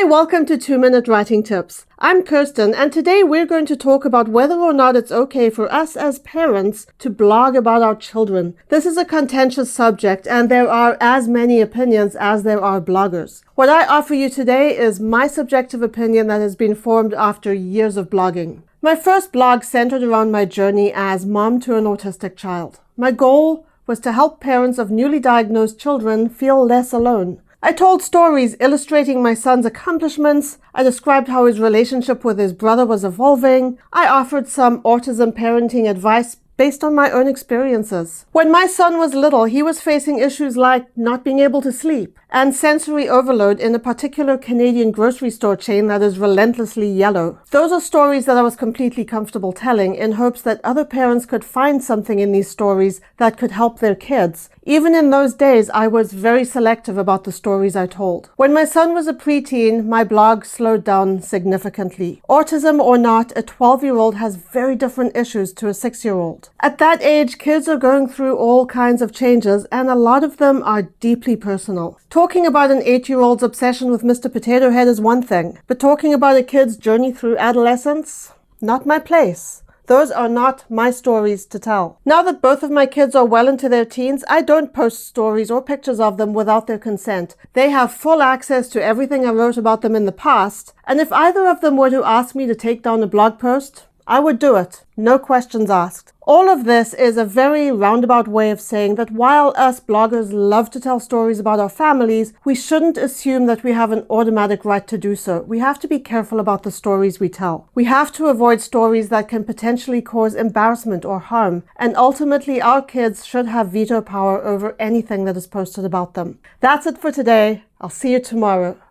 Hi, welcome to 2-Minute Writing Tips. I'm Kirsten, and today we're going to talk about whether or not it's okay for us as parents to blog about our children. This is a contentious subject, and there are as many opinions as there are bloggers. What I offer you today is my subjective opinion that has been formed after years of blogging. My first blog centered around my journey as mom to an autistic child. My goal was to help parents of newly diagnosed children feel less alone. I told stories illustrating my son's accomplishments. I described how his relationship with his brother was evolving. I offered some autism parenting advice based on my own experiences. When my son was little, he was facing issues like not being able to sleep and sensory overload in a particular Canadian grocery store chain that is relentlessly yellow. Those are stories that I was completely comfortable telling in hopes that other parents could find something in these stories that could help their kids. Even in those days, I was very selective about the stories I told. When my son was a preteen, my blog slowed down significantly. Autism or not, a 12-year-old has very different issues to a 6-year-old. At that age, kids are going through all kinds of changes, and a lot of them are deeply personal. Talking about an 8-year-old's obsession with Mr. Potato Head is one thing, but talking about a kid's journey through adolescence? Not my place. Those are not my stories to tell. Now that both of my kids are well into their teens, I don't post stories or pictures of them without their consent. They have full access to everything I wrote about them in the past, and if either of them were to ask me to take down a blog post, I would do it. No questions asked. All of this is a very roundabout way of saying that while us bloggers love to tell stories about our families, we shouldn't assume that we have an automatic right to do so. We have to be careful about the stories we tell. We have to avoid stories that can potentially cause embarrassment or harm, and ultimately our kids should have veto power over anything that is posted about them. That's it for today. I'll see you tomorrow.